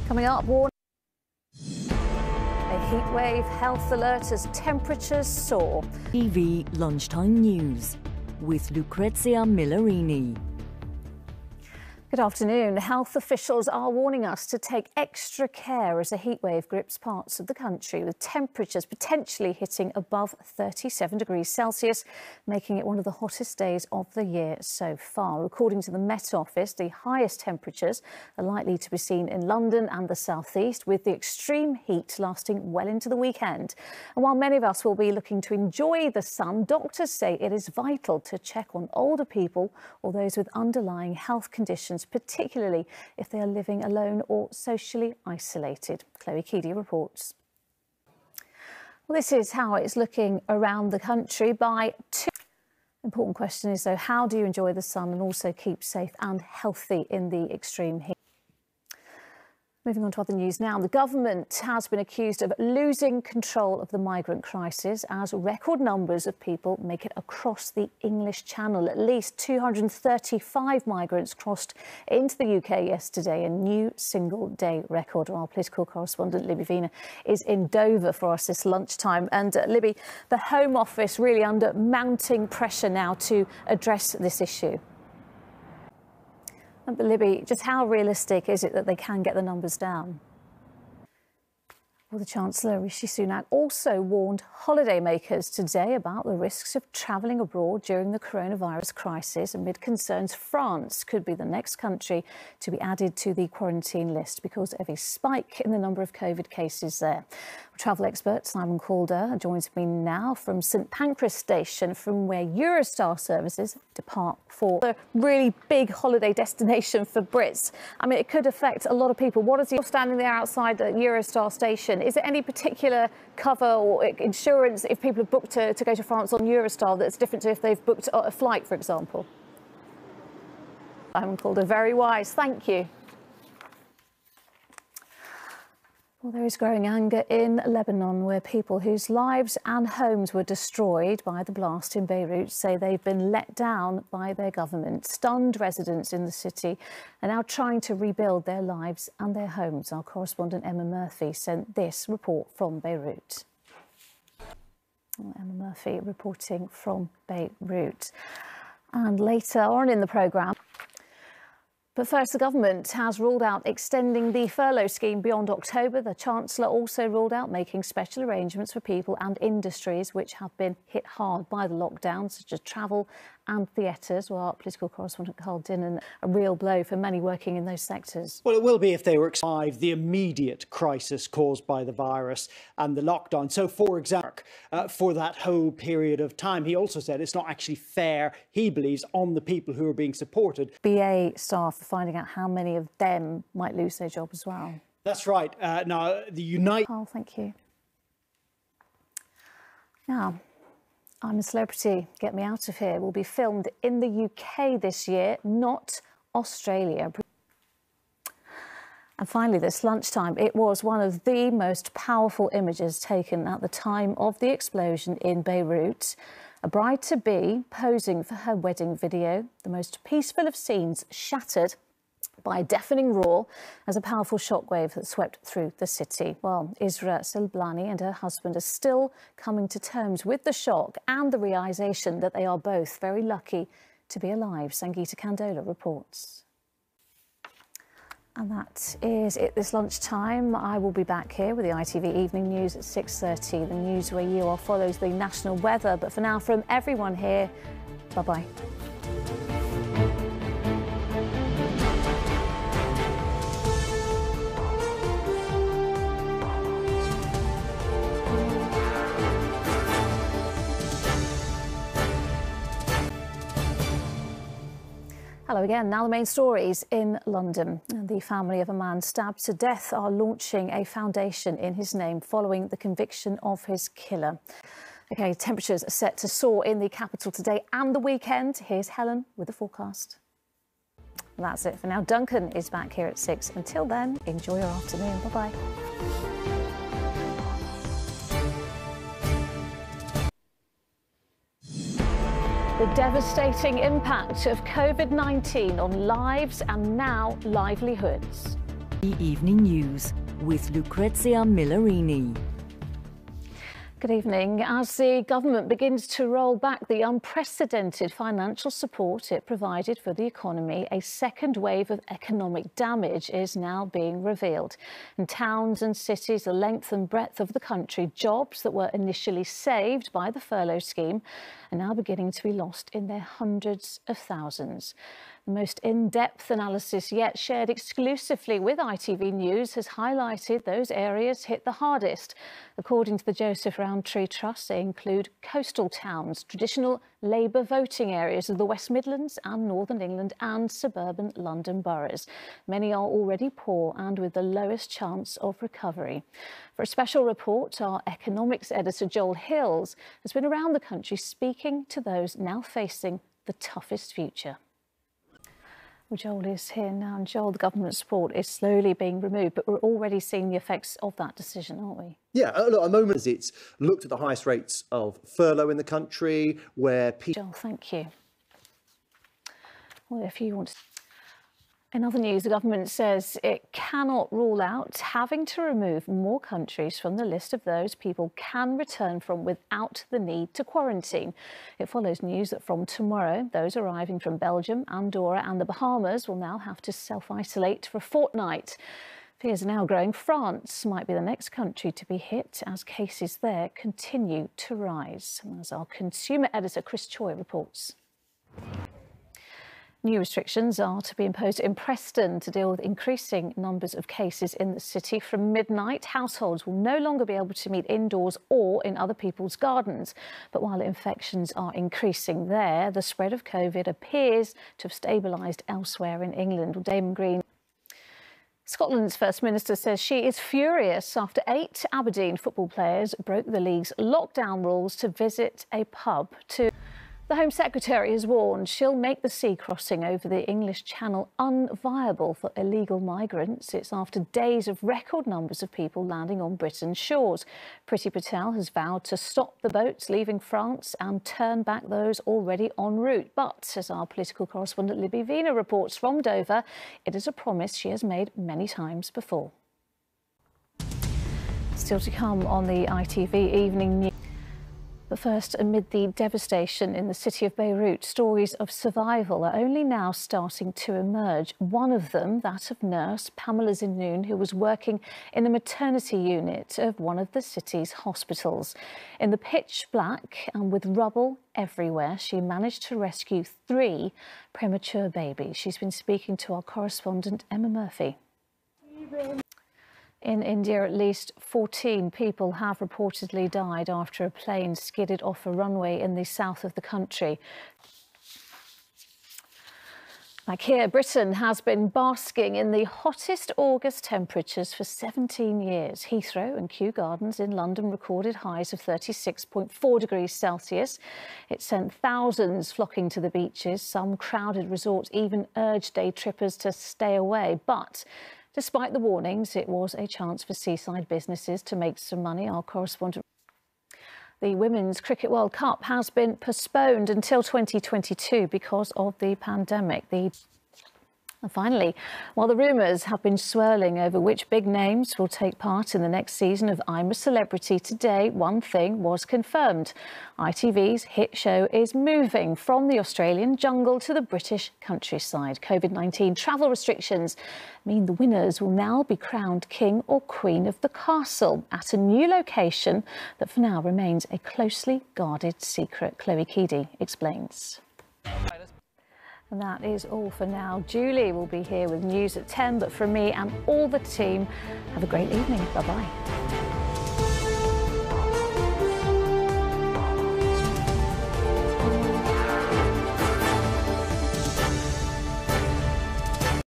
Coming up, warning. A heatwave health alert as temperatures soar. ITV Lunchtime News with Lucrezia Millarini. Good afternoon. Health officials are warning us to take extra care as a heatwave grips parts of the country, with temperatures potentially hitting above 37 degrees Celsius, making it one of the hottest days of the year so far. According to the Met Office, the highest temperatures are likely to be seen in London and the South East, with the extreme heat lasting well into the weekend. And while many of us will be looking to enjoy the sun, doctors say it is vital to check on older people or those with underlying health conditions, particularly if they are living alone or socially isolated. Chloe Keedy reports. Well, this is how it's looking around the country by two. Important question is, though, how do you enjoy the sun and also keep safe and healthy in the extreme heat? Moving on to other news now. The government has been accused of losing control of the migrant crisis as record numbers of people make it across the English Channel. At least 235 migrants crossed into the UK yesterday, a new single-day record. Our political correspondent Libby Vina is in Dover for us this lunchtime. And Libby, the Home Office really under mounting pressure now to address this issue. But Libby, just how realistic is it that they can get the numbers down? Well, the Chancellor, Rishi Sunak, also warned holidaymakers today about the risks of travelling abroad during the coronavirus crisis, amid concerns France could be the next country to be added to the quarantine list because of a spike in the number of COVID cases there. Travel expert Simon Calder joins me now from St Pancras Station, from where Eurostar services depart for a really big holiday destination for Brits. I mean, it could affect a lot of people. What is he standing there outside the Eurostar station? Is there any particular cover or insurance if people have booked to go to France on Eurostar that's different to if they've booked a flight, for example? Simon Calder, very wise. Thank you. Well, there is growing anger in Lebanon, where people whose lives and homes were destroyed by the blast in Beirut say they've been let down by their government. Stunned residents in the city are now trying to rebuild their lives and their homes. Our correspondent Emma Murphy sent this report from Beirut. Well, Emma Murphy reporting from Beirut. And later on in the programme. But first, the government has ruled out extending the furlough scheme beyond October. The Chancellor also ruled out making special arrangements for people and industries which have been hit hard by the lockdown, such as travel and theatres. Well, our political correspondent Carl Dinnan, a real blow for many working in those sectors. Well, it will be if they were to survive the immediate crisis caused by the virus and the lockdown. So, for example, for that whole period of time, he also said it's not actually fair, he believes, on the people who are being supported. BA staff finding out how many of them might lose their job as well. That's right. Now, the United... Oh, thank you. Now, I'm a Celebrity, Get Me Out of Here will be filmed in the UK this year, not Australia. And finally, this lunchtime, it was one of the most powerful images taken at the time of the explosion in Beirut. A bride-to-be posing for her wedding video, the most peaceful of scenes shattered by a deafening roar as a powerful shockwave that swept through the city. Well, Isra Silblani and her husband are still coming to terms with the shock and the realisation that they are both very lucky to be alive. Sangeeta Kandola reports. And that is it this lunchtime. I will be back here with the ITV Evening News at 6:30. The news where you are follows the national weather. But for now, from everyone here, bye-bye. Hello again. Now the main stories in London. The family of a man stabbed to death are launching a foundation in his name following the conviction of his killer. OK, temperatures are set to soar in the capital today and the weekend. Here's Helen with the forecast. That's it for now. Duncan is back here at 6. Until then, enjoy your afternoon. Bye-bye. The devastating impact of COVID-19 on lives and now livelihoods. Evening News with Lucrezia Millarini. Good evening. As the government begins to roll back the unprecedented financial support it provided for the economy, a second wave of economic damage is now being revealed. In towns and cities the length and breadth of the country, jobs that were initially saved by the furlough scheme are now beginning to be lost in their hundreds of thousands. The most in-depth analysis yet, shared exclusively with ITV News, has highlighted those areas hit the hardest. According to the Joseph Rowntree Trust, they include coastal towns, traditional Labour voting areas of the West Midlands and Northern England, and suburban London boroughs. Many are already poor and with the lowest chance of recovery. For a special report, our economics editor Joel Hills has been around the country speaking to those now facing the toughest future. Well, Joel is here now, and Joel, the government support is slowly being removed, but we're already seeing the effects of that decision, aren't we? Yeah, look, a moment as it's looked at the highest rates of furlough in the country, where people... Joel, thank you. Well, if you want to... In other news, the government says it cannot rule out having to remove more countries from the list of those people can return from without the need to quarantine. It follows news that from tomorrow, those arriving from Belgium, Andorra and the Bahamas will now have to self-isolate for a fortnight. Fears are now growing France might be the next country to be hit as cases there continue to rise. As our consumer editor Chris Choi reports. New restrictions are to be imposed in Preston to deal with increasing numbers of cases in the city. From midnight, households will no longer be able to meet indoors or in other people's gardens. But while infections are increasing there, the spread of COVID appears to have stabilised elsewhere in England. Damon Green. Scotland's First Minister says she is furious after 8 Aberdeen football players broke the league's lockdown rules to visit a pub. The Home Secretary has warned she'll make the sea crossing over the English Channel unviable for illegal migrants. It's after days of record numbers of people landing on Britain's shores. Priti Patel has vowed to stop the boats leaving France and turn back those already en route. But, as our political correspondent Libby Vina reports from Dover, it is a promise she has made many times before. Still to come on the ITV Evening News. But first, amid the devastation in the city of Beirut, stories of survival are only now starting to emerge. One of them, that of nurse Pamela Zinoun, who was working in the maternity unit of one of the city's hospitals. In the pitch black and with rubble everywhere, she managed to rescue 3 premature babies. She's been speaking to our correspondent Emma Murphy. In India, at least 14 people have reportedly died after a plane skidded off a runway in the south of the country. Like here, Britain has been basking in the hottest August temperatures for 17 years. Heathrow and Kew Gardens in London recorded highs of 36.4 degrees Celsius. It sent thousands flocking to the beaches. Some crowded resorts even urged day trippers to stay away. But despite the warnings, it was a chance for seaside businesses to make some money. Our correspondent. The Women's Cricket World Cup has been postponed until 2022 because of the pandemic. And finally, while the rumours have been swirling over which big names will take part in the next season of I'm a Celebrity, today one thing was confirmed. ITV's hit show is moving from the Australian jungle to the British countryside. COVID-19 travel restrictions mean the winners will now be crowned king or queen of the castle at a new location that for now remains a closely guarded secret. Chloe Keedy explains. And that is all for now. Julie will be here with news at 10, but from me and all the team, have a great evening. Bye-bye.